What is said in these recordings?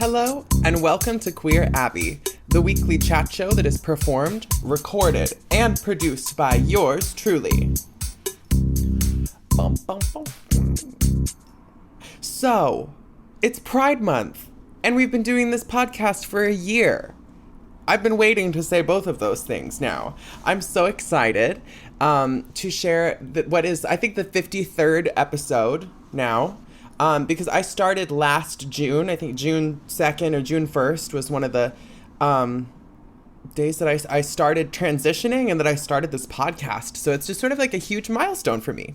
Hello, and welcome to Queer Abbey, the weekly chat show that is performed, recorded, and produced by yours truly. Bum, bum, bum. So, it's Pride Month, and we've been doing this podcast for a year. I've been waiting to say both of those things now. I'm so excited to share what is, I think, the 53rd episode now. Because I started last June. I think June 2nd or June 1st was one of the days that I started transitioning and that I started this podcast. So it's just sort of like a huge milestone for me.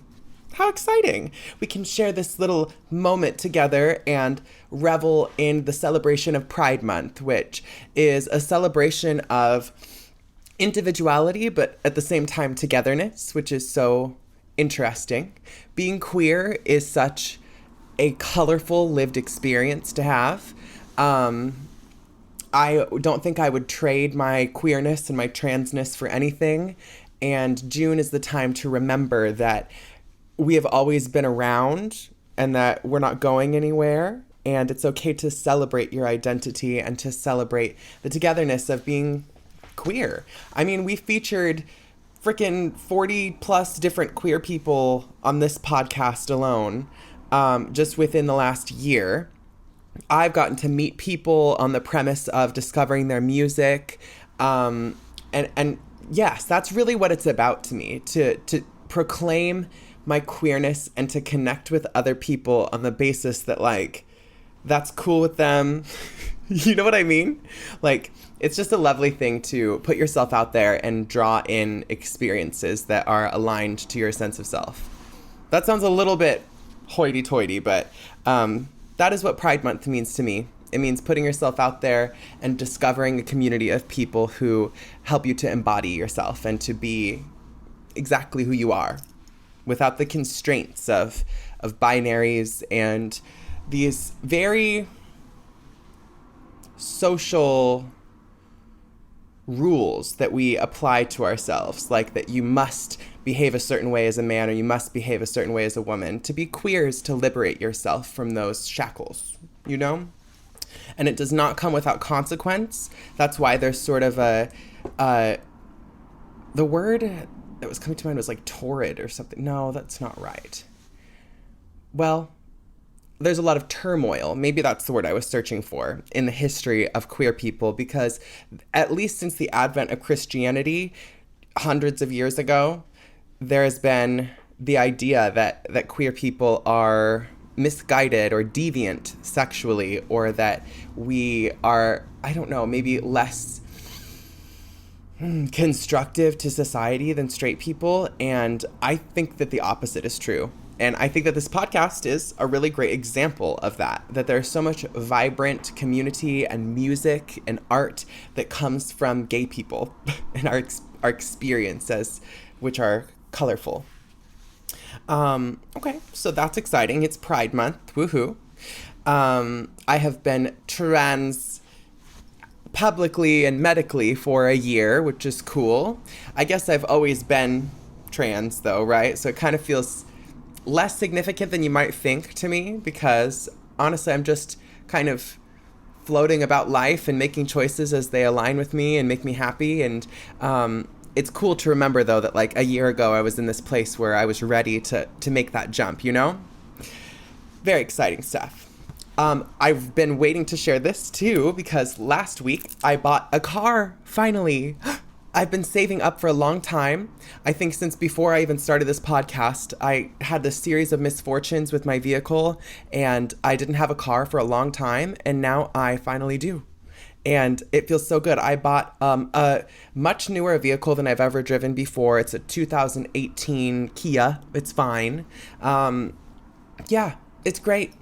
How exciting. We can share this little moment together and revel in the celebration of Pride Month, which is a celebration of individuality, but at the same time togetherness, which is so interesting. Being queer is such a colorful lived experience to have. I don't think I would trade my queerness and my transness for anything. And June is the time to remember that we have always been around and that we're not going anywhere. And it's okay to celebrate your identity and to celebrate the togetherness of being queer. I mean, we featured freaking 40 plus different queer people on this podcast alone. Just within the last year. I've gotten to meet people on the premise of discovering their music. And yes, that's really what it's about to me, to proclaim my queerness and to connect with other people on the basis that, like, that's cool with them. You know what I mean? Like, it's just a lovely thing to put yourself out there and draw in experiences that are aligned to your sense of self. That sounds a little bit hoity-toity, but that is what Pride Month means to me. It means putting yourself out there and discovering a community of people who help you to embody yourself and to be exactly who you are without the constraints of binaries and these very social rules that we apply to ourselves, like that you must behave a certain way as a man or you must behave a certain way as a woman. To be queer is to liberate yourself from those shackles, you know? And it does not come without consequence. That's why there's sort of the word that was coming to mind was like torrid or something. No, that's not right. Well, there's a lot of turmoil, maybe that's the word I was searching for, in the history of queer people, because at least since the advent of Christianity, hundreds of years ago, there has been the idea that queer people are misguided or deviant sexually, or that we are, I don't know, maybe less constructive to society than straight people. And I think that the opposite is true. And I think that this podcast is a really great example of that there's so much vibrant community and music and art that comes from gay people and our experiences, which are colorful. Okay, so that's exciting. It's Pride Month. Woohoo. I have been trans publicly and medically for a year, which is cool. I guess I've always been trans, though, right? So it kind of feels less significant than you might think to me, because honestly, I'm just kind of floating about life and making choices as they align with me and make me happy. And it's cool to remember, though, that like a year ago, I was in this place where I was ready to make that jump, you know? Very exciting stuff. I've been waiting to share this too, because last week I bought a car, finally. I've been saving up for a long time. I think since before I even started this podcast, I had this series of misfortunes with my vehicle, and I didn't have a car for a long time, and now I finally do. And it feels so good. I bought a much newer vehicle than I've ever driven before. It's a 2018 Kia. It's fine. Yeah, it's great.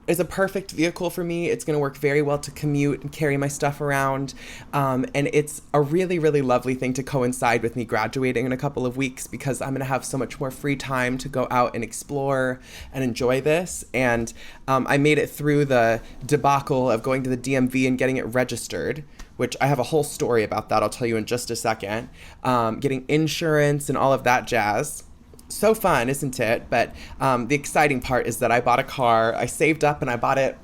It's a perfect vehicle for me. It's going to work very well to commute and carry my stuff around. And it's a really, really lovely thing to coincide with me graduating in a couple of weeks, because I'm going to have so much more free time to go out and explore and enjoy this. And I made it through the debacle of going to the DMV and getting it registered, which I have a whole story about that I'll tell you in just a second. Getting insurance and all of that jazz. So fun, isn't it? But the exciting part is that I bought a car. I saved up and I bought it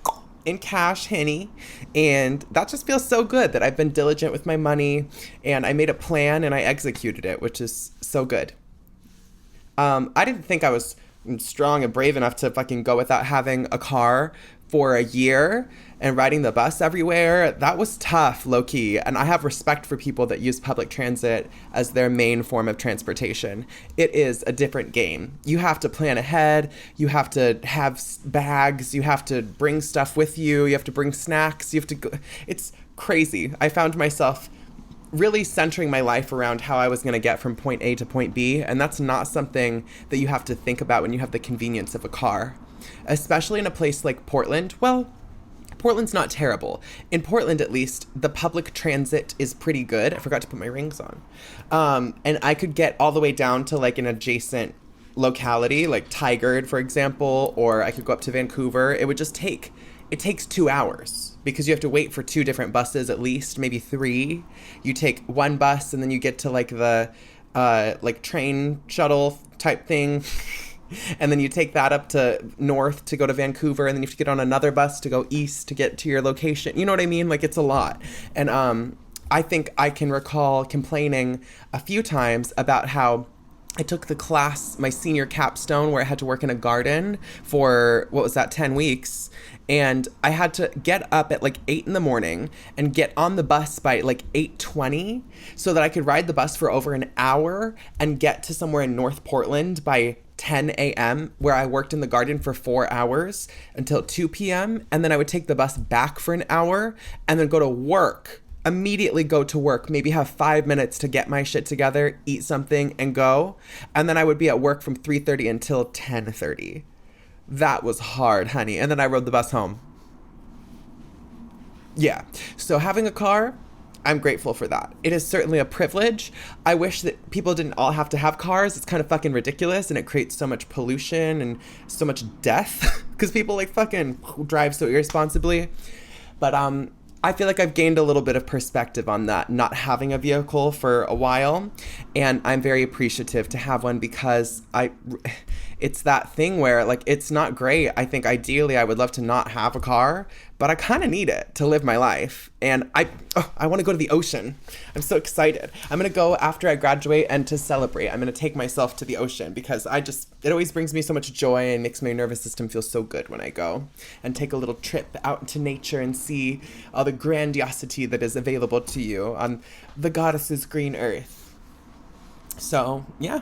in cash, Henny. And that just feels so good that I've been diligent with my money and I made a plan and I executed it, which is so good. I didn't think I was strong and brave enough to fucking go without having a car for a year and riding the bus everywhere. That was tough, low key. And I have respect for people that use public transit as their main form of transportation. It is a different game. You have to plan ahead. You have to have bags. You have to bring stuff with you. You have to bring snacks. You have to go. It's crazy. I found myself really centering my life around how I was going to get from point A to point B. And that's not something that you have to think about when you have the convenience of a car, especially in a place like Portland. Well, Portland's not terrible. In Portland, at least, the public transit is pretty good. I forgot to put my rings on. And I could get all the way down to like an adjacent locality, like Tigard, for example, or I could go up to Vancouver. It takes 2 hours because you have to wait for 2 different buses, at least, maybe 3. You take one bus and then you get to like the like train shuttle type thing. And then you take that up to north to go to Vancouver, and then you have to get on another bus to go east to get to your location. You know what I mean? Like, it's a lot. And I think I can recall complaining a few times about how I took the class, my senior capstone, where I had to work in a garden for, 10 weeks. And I had to get up at like 8 in the morning and get on the bus by like 8:20 so that I could ride the bus for over an hour and get to somewhere in North Portland by 10 a.m. where I worked in the garden for 4 hours until 2 p.m. And then I would take the bus back for an hour and then go to work. Immediately go to work, maybe have 5 minutes to get my shit together, eat something, and go. And then I would be at work from 3:30 until 10:30. That was hard, honey. And then I rode the bus home. Yeah. So having a car, I'm grateful for that. It is certainly a privilege. I wish that people didn't all have to have cars. It's kind of fucking ridiculous, and it creates so much pollution and so much death because people like fucking drive so irresponsibly. But I feel like I've gained a little bit of perspective on that, not having a vehicle for a while. And I'm very appreciative to have one because it's that thing where like, it's not great. I think ideally I would love to not have a car, but I kind of need it to live my life. And I want to go to the ocean. I'm so excited. I'm going to go after I graduate, and to celebrate, I'm going to take myself to the ocean because it always brings me so much joy and makes my nervous system feel so good when I go and take a little trip out into nature and see all the grandiosity that is available to you on the goddess's green earth. So, yeah.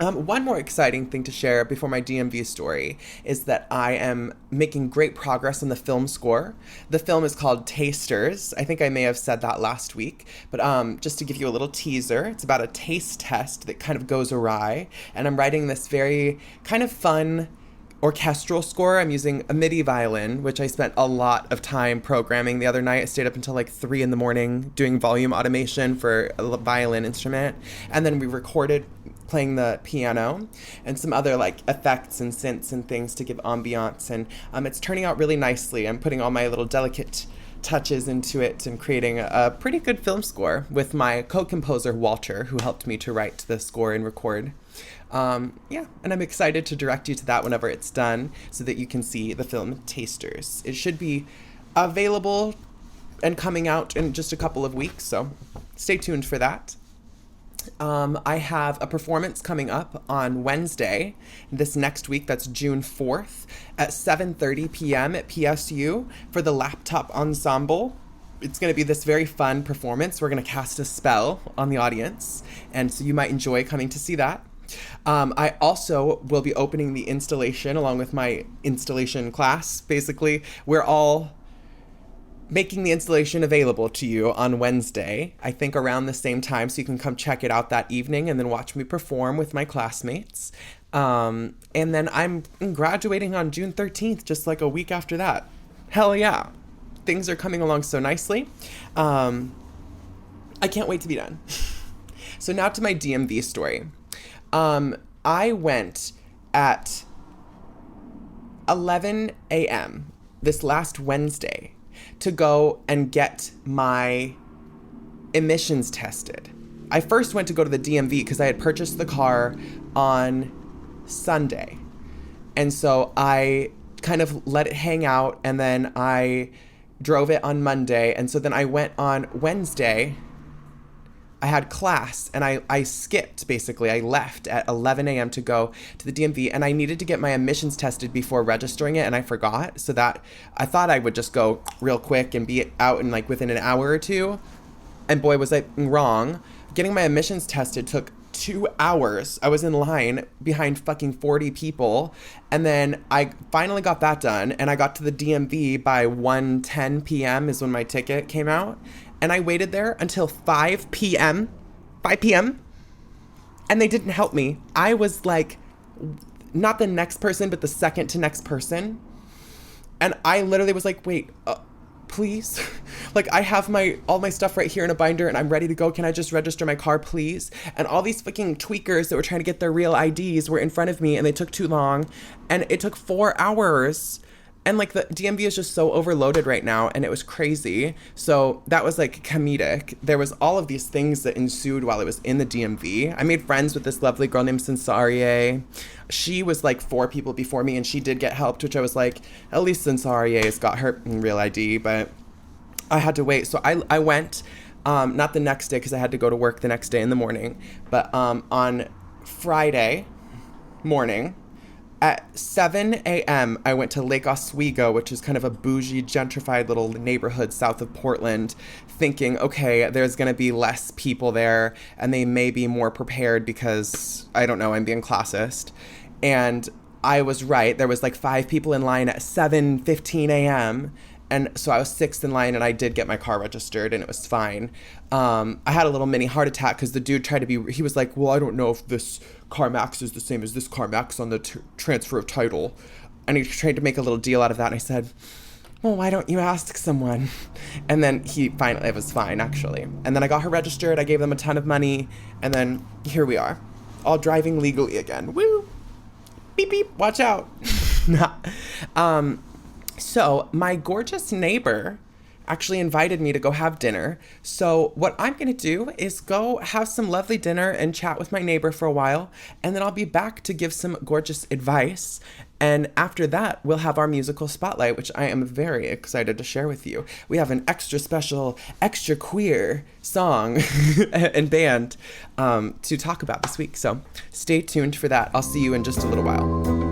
One more exciting thing to share before my DMV story is that I am making great progress on the film score. The film is called Tasters. I think I may have said that last week, but just to give you a little teaser, it's about a taste test that kind of goes awry, and I'm writing this very kind of fun orchestral score. I'm using a MIDI violin, which I spent a lot of time programming the other night. I stayed up until like 3 in the morning doing volume automation for a violin instrument, and then we recorded playing the piano and some other like effects and synths and things to give ambiance, and it's turning out really nicely. I'm putting all my little delicate touches into it and creating a pretty good film score with my co-composer Walter, who helped me to write the score and record. And I'm excited to direct you to that whenever it's done so that you can see the film Tasters. It should be available and coming out in just a couple of weeks, so stay tuned for that. I have a performance coming up on Wednesday, this next week, that's June 4th, at 7:30 p.m. at PSU for the Laptop Ensemble. It's going to be this very fun performance. We're going to cast a spell on the audience, and so you might enjoy coming to see that. I also will be opening the installation along with my installation class. Basically, we're all making the installation available to you on Wednesday, I think around the same time, so you can come check it out that evening and then watch me perform with my classmates. And then I'm graduating on June 13th, just like a week after that. Hell yeah. Things are coming along so nicely. I can't wait to be done. So now to my DMV story. I went at 11 a.m. this last Wednesday to go and get my emissions tested. I first went to go to the DMV because I had purchased the car on Sunday. And so I kind of let it hang out, and then I drove it on Monday. And so then I went on Wednesday. I had class, and I skipped, basically. I left at 11 a.m. to go to the DMV, and I needed to get my emissions tested before registering it, and I forgot. So that I thought I would just go real quick and be out in like within an hour or two. And boy, was I wrong. Getting my emissions tested took 2 hours. I was in line behind fucking 40 people. And then I finally got that done, and I got to the DMV by 1:10 p.m. is when my ticket came out. And I waited there until 5 p.m., and they didn't help me. I was like, not the next person, but the second to next person. And I literally was like, wait, please? Like, I have all my stuff right here in a binder, and I'm ready to go. Can I just register my car, please? And all these fucking tweakers that were trying to get their real IDs were in front of me, and they took too long. And it took 4 hours. And like the DMV is just so overloaded right now, and it was crazy. So that was like comedic. There was all of these things that ensued while I was in the DMV. I made friends with this lovely girl named Sensarie. She was like 4 people before me, and she did get helped, which I was like, at least Sensarie's got her real ID, but I had to wait. So I went, not the next day because I had to go to work the next day in the morning, but on Friday morning, at 7 a.m., I went to Lake Oswego, which is kind of a bougie, gentrified little neighborhood south of Portland, thinking, okay, there's going to be less people there, and they may be more prepared because, I don't know, I'm being classist. And I was right. There was like 5 people in line at 7:15 a.m., and so I was 6th in line, and I did get my car registered, and it was fine. I had a little mini heart attack because the dude he was like, well, I don't know if this CarMax is the same as this CarMax on the transfer of title. And he tried to make a little deal out of that, and I said, well, why don't you ask someone? And then it was fine, actually. And then I got her registered, I gave them a ton of money, and then here we are, all driving legally again. Woo! Beep, beep, watch out. So my gorgeous neighbor actually invited me to go have dinner. So what I'm going to do is go have some lovely dinner and chat with my neighbor for a while. And then I'll be back to give some gorgeous advice. And after that, we'll have our musical spotlight, which I am very excited to share with you. We have an extra special, extra queer song and band to talk about this week. So stay tuned for that. I'll see you in just a little while.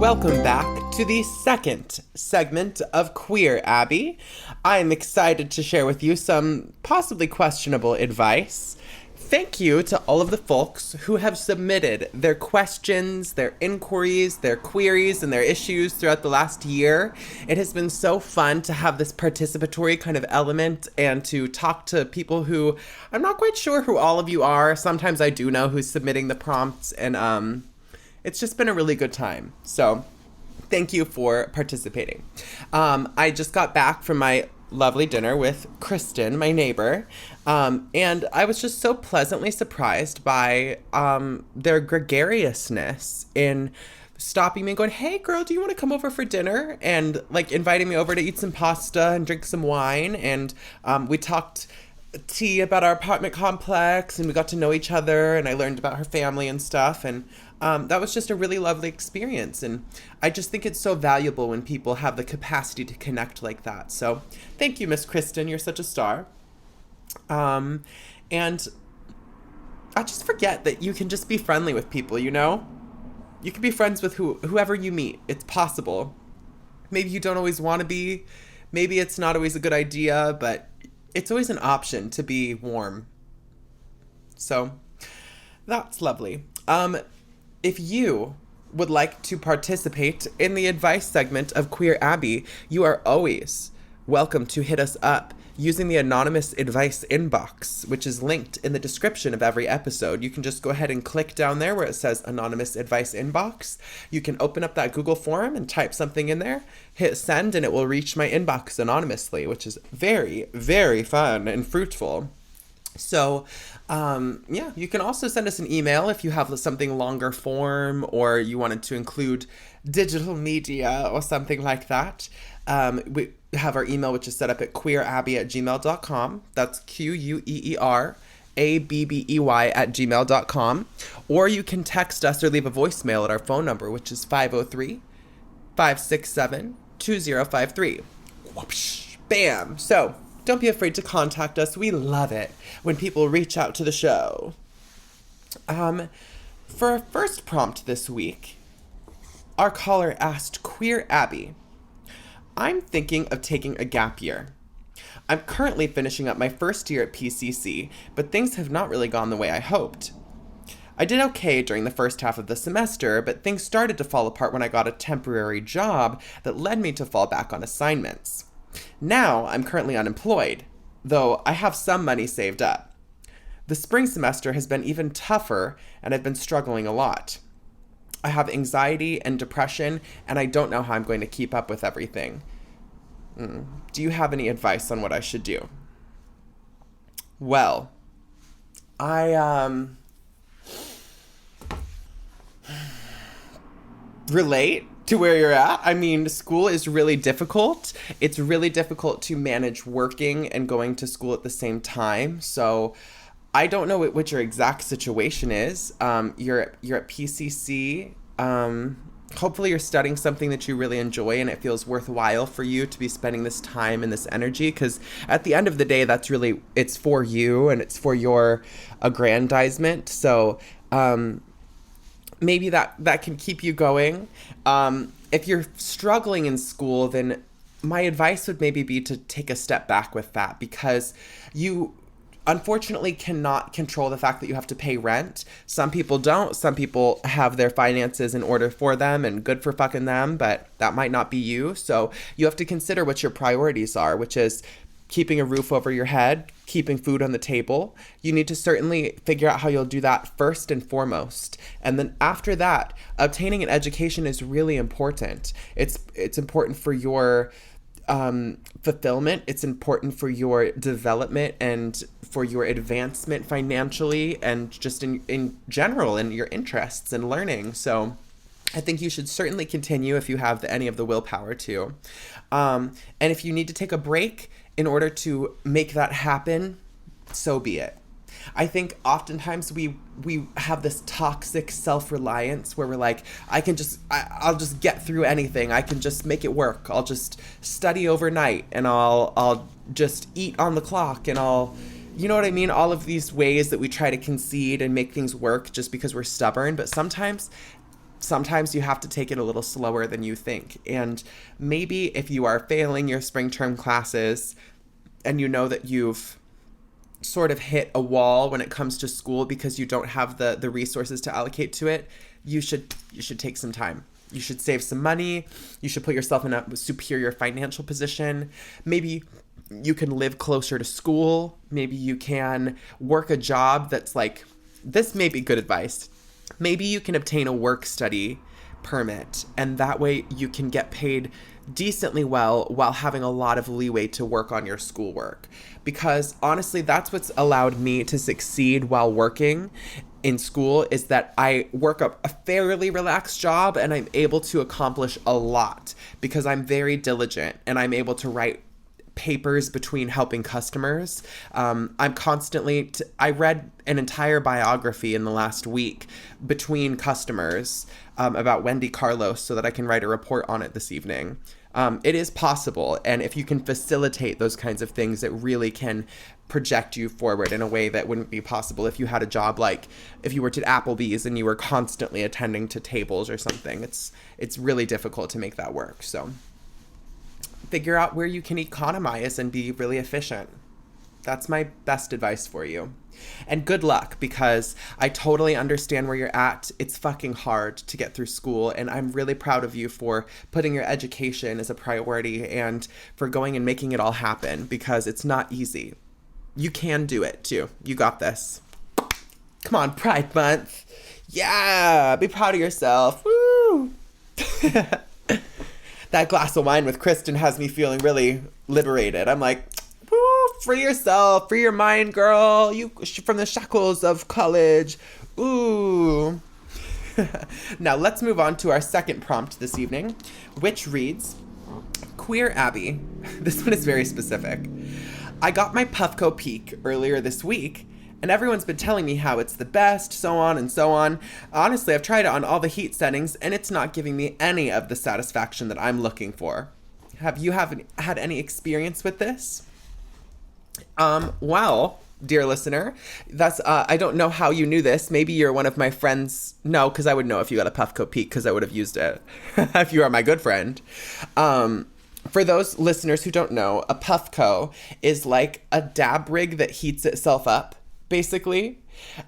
Welcome back to the second segment of Queer Abbey. I'm excited to share with you some possibly questionable advice. Thank you to all of the folks who have submitted their questions, their inquiries, their queries, and their issues throughout the last year. It has been so fun to have this participatory kind of element and to talk to people who I'm not quite sure who all of you are. Sometimes I do know who's submitting the prompts, and it's just been a really good time. So thank you for participating. I just got back from my lovely dinner with Kristen, my neighbor, and I was just so pleasantly surprised by their gregariousness in stopping me and going, hey girl, do you want to come over for dinner? And like inviting me over to eat some pasta and drink some wine. And we talked tea about our apartment complex, and we got to know each other, and I learned about her family and stuff. And that was just a really lovely experience. And I just think it's so valuable when people have the capacity to connect like that. So thank you, Miss Kristen. You're such a star. And I just forget that you can just be friendly with people, you know? You can be friends with whoever you meet. It's possible. Maybe you don't always want to be. Maybe it's not always a good idea, but it's always an option to be warm. So that's lovely. If you would like to participate in the advice segment of Queer Abbey, you are always welcome to hit us up using the anonymous advice inbox, which is linked in the description of every episode. You can just go ahead and click down there where it says anonymous advice inbox. You can open up that Google form and type something in there, hit send, and it will reach my inbox anonymously, which is very, very fun and fruitful. So, yeah, you can also send us an email if you have something longer form or you wanted to include digital media or something like that, we have our email, which is set up at queerabbey@gmail.com. That's QUEERABBEY@gmail.com. Or you can text us or leave a voicemail at our phone number, which is 503-567-2053. Whoopsh, bam. So don't be afraid to contact us. We love it when people reach out to the show. For our first prompt this week, our caller asked Queer Abbey, I'm thinking of taking a gap year. I'm currently finishing up my first year at PCC, but things have not really gone the way I hoped. I did okay during the first half of the semester, but things started to fall apart when I got a temporary job that led me to fall back on assignments. Now I'm currently unemployed, though I have some money saved up. The spring semester has been even tougher, and I've been struggling a lot. I have anxiety and depression, and I don't know how I'm going to keep up with everything. Do you have any advice on what I should do? Well, I relate to where you're at. I mean, school is really difficult. It's really difficult to manage working and going to school at the same time. So I don't know what your exact situation is. You're at PCC. Hopefully you're studying something that you really enjoy and it feels worthwhile for you to be spending this time and this energy, because at the end of the day, it's for you and it's for your aggrandizement. So maybe that can keep you going. If you're struggling in school, then my advice would maybe be to take a step back with that, because you unfortunately cannot control the fact that you have to pay rent. Some people don't. Some people have their finances in order for them, and good for fucking them, but that might not be you. So you have to consider what your priorities are, which is keeping a roof over your head, keeping food on the table. You need to certainly figure out how you'll do that first and foremost. And then after that, obtaining an education is really important. It's important for your fulfillment. It's important for your development and for your advancement financially and just in general in your interests and learning. So I think you should certainly continue if you have any of the willpower to. And if you need to take a break in order to make that happen, so be it. I think oftentimes we have this toxic self-reliance where we're like, I'll just get through anything. I can just make it work. I'll just study overnight and I'll just eat on the clock and you know what I mean? All of these ways that we try to concede and make things work just because we're stubborn. But sometimes you have to take it a little slower than you think. And maybe if you are failing your spring term classes and you know that you've sort of hit a wall when it comes to school because you don't have the resources to allocate to it, you should take some time. You should save some money. You should put yourself in a superior financial position. Maybe you can live closer to school. Maybe you can work a job that's like, this may be good advice. Maybe you can obtain a work-study permit, and that way you can get paid decently well while having a lot of leeway to work on your schoolwork. Because honestly, that's what's allowed me to succeed while working in school, is that I work a fairly relaxed job and I'm able to accomplish a lot because I'm very diligent and I'm able to write papers between helping customers. I'm constantly, I read an entire biography in the last week between customers about Wendy Carlos so that I can write a report on it this evening. It is possible. And if you can facilitate those kinds of things, it really can project you forward in a way that wouldn't be possible if you had a job like if you worked at Applebee's and you were constantly attending to tables or something. It's really difficult to make that work. So figure out where you can economize and be really efficient. That's my best advice for you. And good luck, because I totally understand where you're at. It's fucking hard to get through school, and I'm really proud of you for putting your education as a priority and for going and making it all happen, because it's not easy. You can do it too. You got this. Come on, Pride Month. Yeah, be proud of yourself. Woo! That glass of wine with Kristen has me feeling really liberated. I'm like, woo, free yourself, free your mind, girl. You from the shackles of college. Ooh. Now let's move on to our second prompt this evening, which reads, Queer Abbey. This one is very specific. I got my Puffco peak earlier this week, and everyone's been telling me how it's the best, so on and so on. Honestly, I've tried it on all the heat settings, and it's not giving me any of the satisfaction that I'm looking for. Have you had any experience with this? Well, dear listener, that's I don't know how you knew this. Maybe you're one of my friends. No, because I would know if you got a Puffco peak, because I would have used it if you are my good friend. For those listeners who don't know, a Puffco is like a dab rig that heats itself up, basically.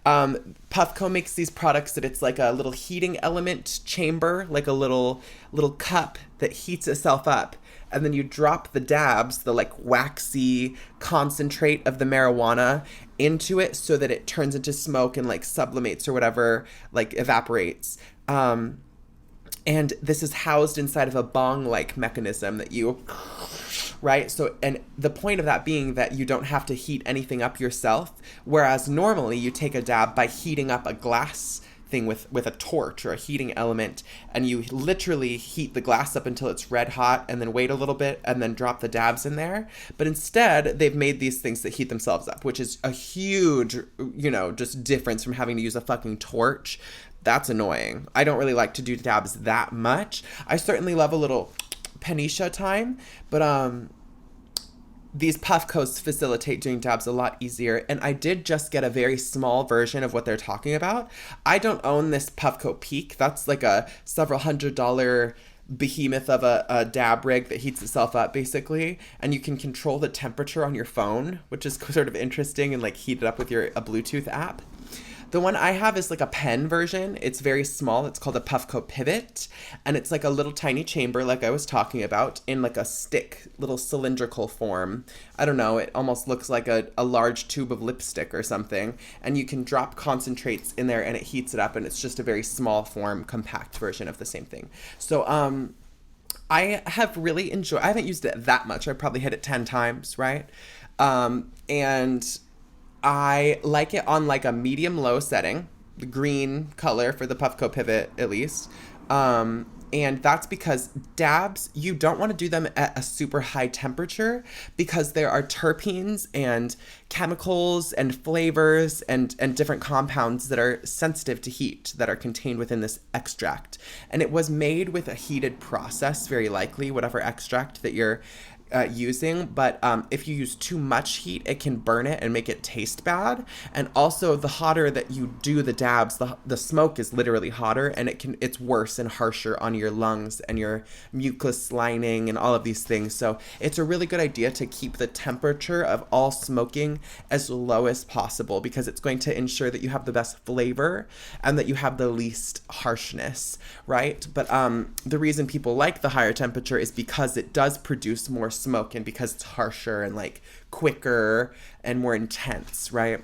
Puffco makes these products that it's like a little heating element chamber, like a little cup that heats itself up. And then you drop the dabs, the like waxy concentrate of the marijuana into it so that it turns into smoke and like sublimates or whatever, like evaporates. And this is housed inside of a bong-like mechanism that you, right? So, and the point of that being that you don't have to heat anything up yourself, whereas normally you take a dab by heating up a glass thing with a torch or a heating element, and you literally heat the glass up until it's red hot and then wait a little bit and then drop the dabs in there. But instead, they've made these things that heat themselves up, which is a huge, just difference from having to use a fucking torch. That's annoying. I don't really like to do dabs that much. I certainly love a little Panisha time, but these Puffcos facilitate doing dabs a lot easier. And I did just get a very small version of what they're talking about. I don't own this Puffco Peak. That's like a several $100 behemoth of a dab rig that heats itself up, basically. And you can control the temperature on your phone, which is sort of interesting, and like heat it up with a Bluetooth app. The one I have is like a pen version. It's very small. It's called a Puffco Pivot. And it's like a little tiny chamber, like I was talking about, in like a stick, little cylindrical form. I don't know. It almost looks like a large tube of lipstick or something. And you can drop concentrates in there and it heats it up. And it's just a very small form, compact version of the same thing. So I have really enjoyed, I haven't used it that much. I probably hit it 10 times, right? And I like it on like a medium-low setting, the green color for the Puffco Pivot, at least. And that's because dabs, you don't want to do them at a super high temperature because there are terpenes and chemicals and flavors and different compounds that are sensitive to heat that are contained within this extract. And it was made with a heated process, very likely, whatever extract that you're using, but if you use too much heat, it can burn it and make it taste bad. And also, the hotter that you do the dabs, the smoke is literally hotter, and it's worse and harsher on your lungs and your mucus lining and all of these things. So it's a really good idea to keep the temperature of all smoking as low as possible, because it's going to ensure that you have the best flavor and that you have the least harshness, right? But the reason people like the higher temperature is because it does produce more smoke, and because it's harsher and like quicker and more intense, right?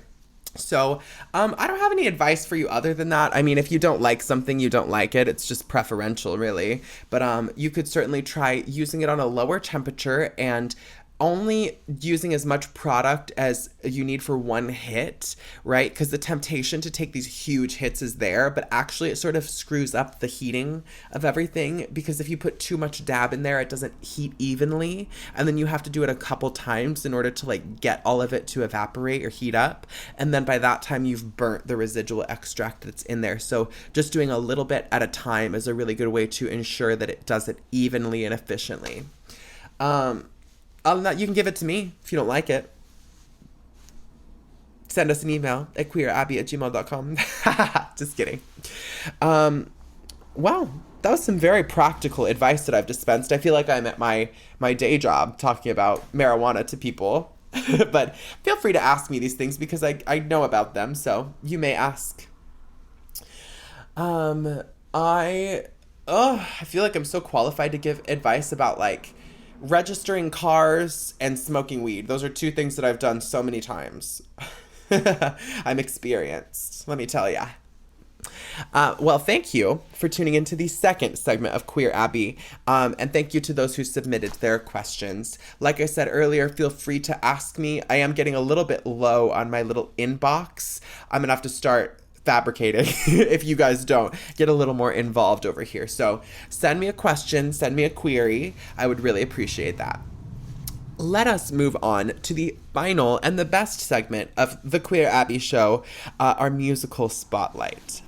So I don't have any advice for you other than that. I mean, if you don't like something, you don't like it. It's just preferential, really. But you could certainly try using it on a lower temperature and only using as much product as you need for one hit, right? Because the temptation to take these huge hits is there, but actually it sort of screws up the heating of everything, because if you put too much dab in there, it doesn't heat evenly, and then you have to do it a couple times in order to like get all of it to evaporate or heat up, and then by that time you've burnt the residual extract that's in there. So just doing a little bit at a time is a really good way to ensure that it does it evenly and efficiently. You can give it to me if you don't like it. Send us an email at queerabbey@gmail.com. Just kidding. Wow, that was some very practical advice that I've dispensed. I feel like I'm at my day job talking about marijuana to people. But feel free to ask me these things because I know about them, so you may ask. I feel like I'm so qualified to give advice about like registering cars and smoking weed. Those are two things that I've done so many times. I'm experienced, let me tell ya. Well, thank you for tuning into the second segment of Queer Abbey, and thank you to those who submitted their questions. Like I said earlier, feel free to ask me. I am getting a little bit low on my little inbox. I'm gonna have to start fabricating if you guys don't get a little more involved over here. So send me a question, send me a query. I would really appreciate that. Let us move on to the final and the best segment of the Queer Abbey show, our musical spotlight.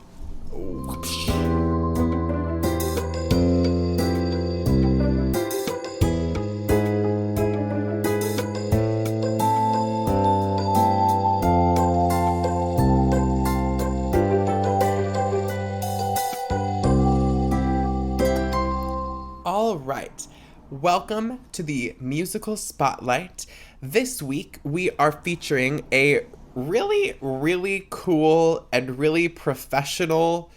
All right. Welcome to the musical spotlight. This week we are featuring a really, really cool and really professional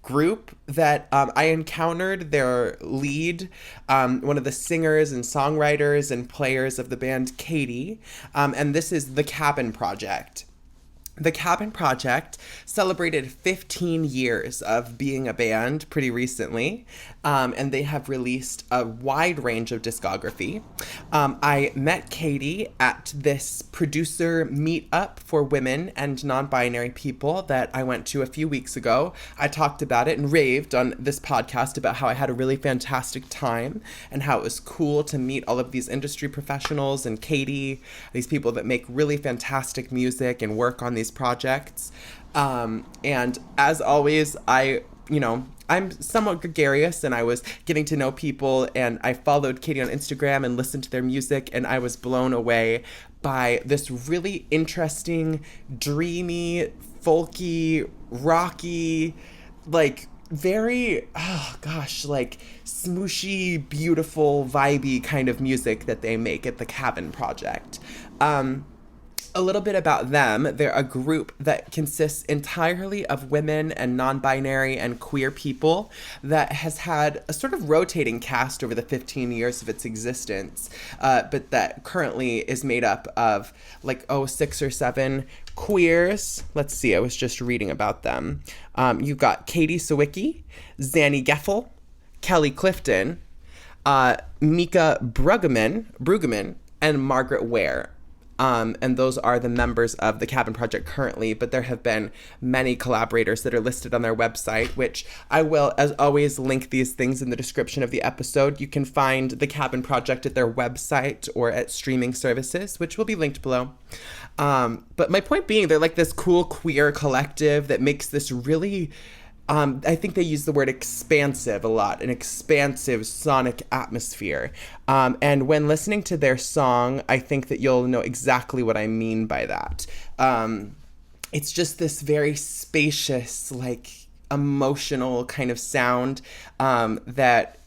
group that I encountered their lead, one of the singers and songwriters and players of the band, Katie, and this is The Cabin Project. The Cabin Project celebrated 15 years of being a band pretty recently, and they have released a wide range of discography. I met Katie at this producer meetup for women and non-binary people that I went to a few weeks ago. I talked about it and raved on this podcast about how I had a really fantastic time and how it was cool to meet all of these industry professionals and Katie, these people that make really fantastic music and work on these projects. And as always, I'm somewhat gregarious, and I was getting to know people, and I followed Katie on Instagram and listened to their music, and I was blown away by this really interesting, dreamy, folky, rocky, like very, like smooshy, beautiful, vibey kind of music that they make at the Cabin Project. A little bit about them. They're a group that consists entirely of women and non-binary and queer people that has had a sort of rotating cast over the 15 years of its existence, but that currently is made up of 6 or 7 queers. Let's see, I was just reading about them. You've got Katie Sawicki, Zanny Geffel, Kelly Clifton, Mika Brueggemann, and Margaret Ware. And those are the members of the Cabin Project currently, but there have been many collaborators that are listed on their website, which I will, as always, link these things in the description of the episode. You can find the Cabin Project at their website or at streaming services, which will be linked below. But my point being, they're like this cool queer collective that makes this really... I think they use the word expansive a lot, an expansive sonic atmosphere. And when listening to their song, I think that you'll know exactly what I mean by that. It's just this very spacious, emotional kind of sound that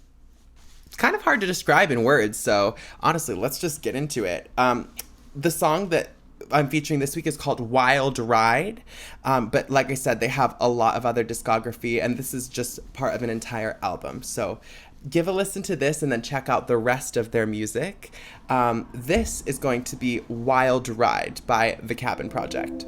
it's kind of hard to describe in words. So honestly, let's just get into it. The song that I'm featuring this week is called Wild Ride, but like I said, they have a lot of other discography, and this is just part of an entire album. So give a listen to this and then check out the rest of their music. This is going to be Wild Ride by The Cabin Project.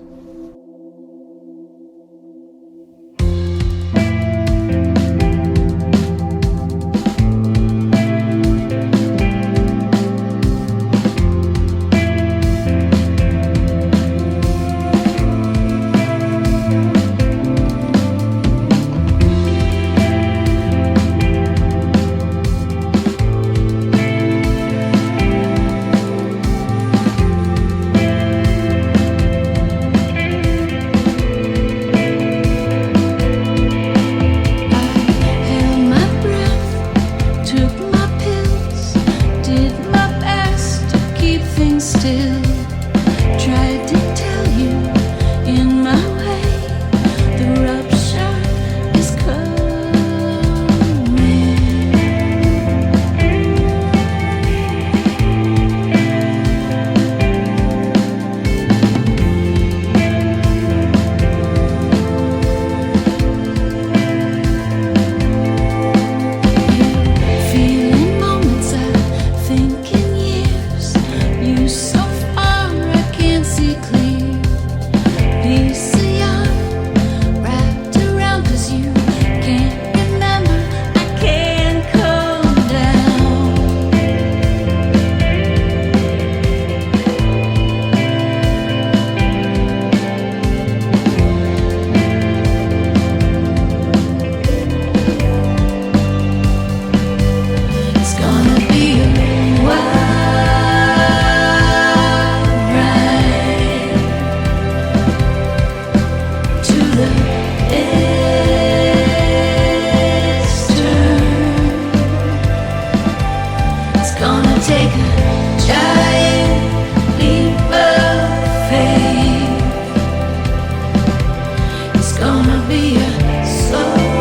gonna be a slow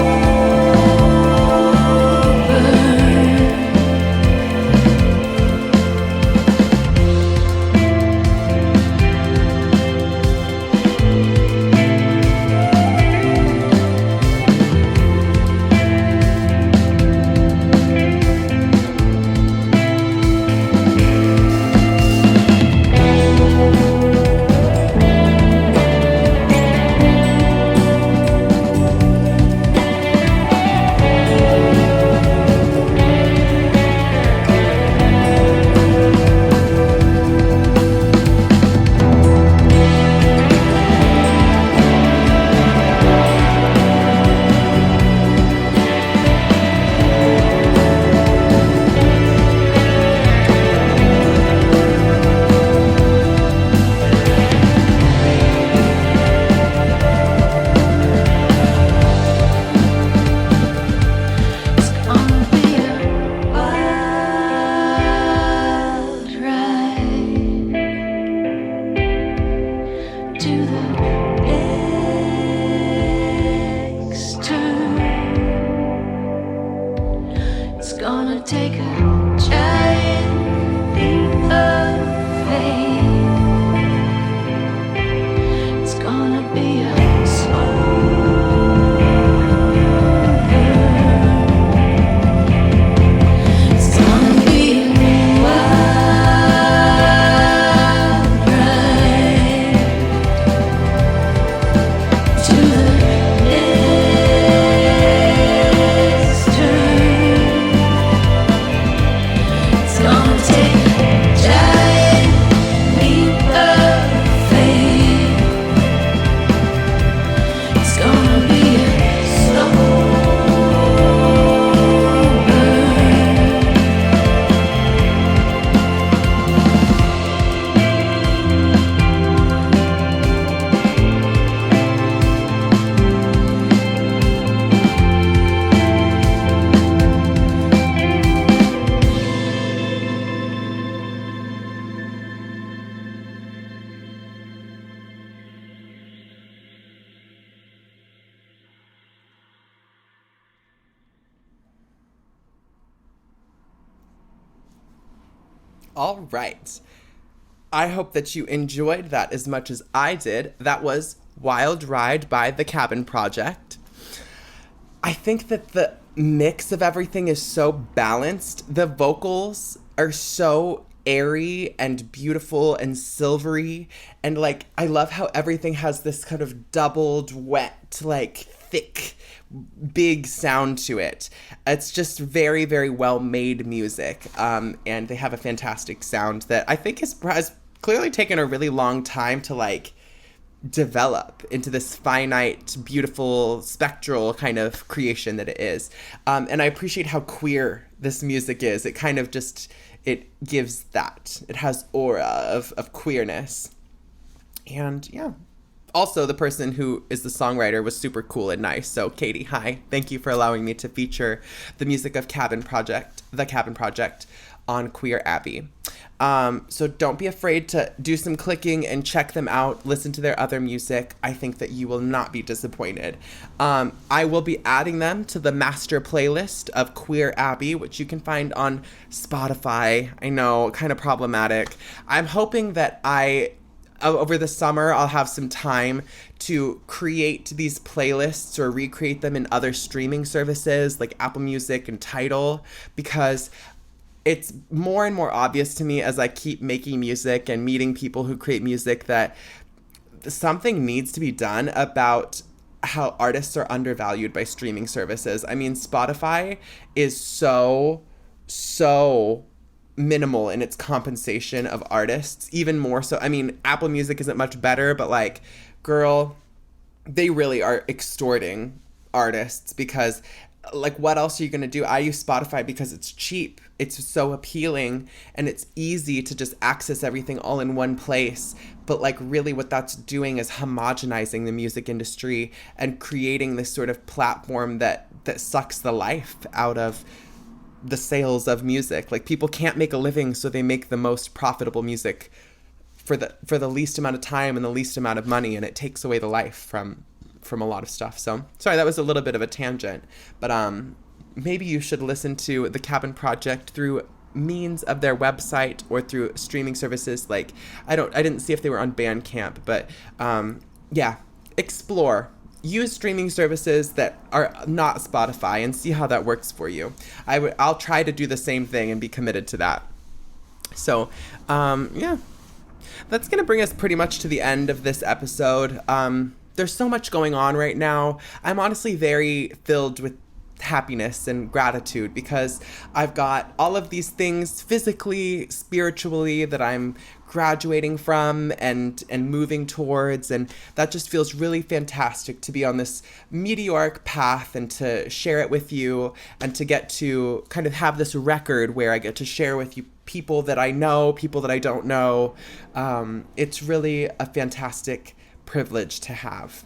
All right. I hope that you enjoyed that as much as I did. That was Wild Ride by The Cabin Project. I think that the mix of everything is so balanced. The vocals are so airy and beautiful and silvery. And like, I love how everything has this kind of doubled, wet, like thick, big sound to it. It's just very, very well made music. And they have a fantastic sound that I think has clearly taken a really long time to like develop into this finite, beautiful, spectral kind of creation that it is. And I appreciate how queer this music is. It kind of just, it gives that. It has aura of queerness. And yeah. Also, the person who is the songwriter was super cool and nice. So, Katie, hi. Thank you for allowing me to feature the music of The Cabin Project on Queer Abbey. So don't be afraid to do some clicking and check them out. Listen to their other music. I think that you will not be disappointed. I will be adding them to the master playlist of Queer Abbey, which you can find on Spotify. I know, kind of problematic. I'm hoping that over the summer, I'll have some time to create these playlists or recreate them in other streaming services like Apple Music and Tidal, because it's more and more obvious to me as I keep making music and meeting people who create music that something needs to be done about how artists are undervalued by streaming services. I mean, Spotify is so minimal in its compensation of artists, even more so. I mean, Apple Music isn't much better, but like, girl, they really are extorting artists because like, what else are you going to do? I use Spotify because it's cheap. It's so appealing and it's easy to just access everything all in one place. But like, really what that's doing is homogenizing the music industry and creating this sort of platform that sucks the life out of the sales of music. Like, people can't make a living, so they make the most profitable music for the least amount of time and the least amount of money, and it takes away the life from from a lot of stuff. So sorry, that was a little bit of a tangent, but maybe you should listen to the Cabin Project through means of their website or through streaming services. Like I didn't see if they were on Bandcamp, but yeah, explore. Use streaming services that are not Spotify and see how that works for you. I'll try to do the same thing and be committed to that. So, yeah, that's going to bring us pretty much to the end of this episode. There's so much going on right now. I'm honestly very filled with happiness and gratitude because I've got all of these things physically, spiritually that I'm graduating from and moving towards, and that just feels really fantastic to be on this meteoric path and to share it with you and to get to kind of have this record where I get to share with you people that I know, people that I don't know. It's really a fantastic privilege to have.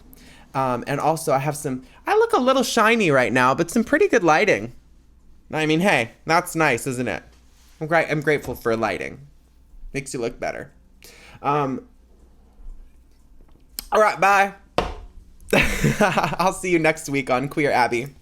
And also I look a little shiny right now, but some pretty good lighting. I mean, hey, that's nice, isn't it? I'm grateful for lighting. Makes you look better. All right, bye. I'll see you next week on Queer Abbey.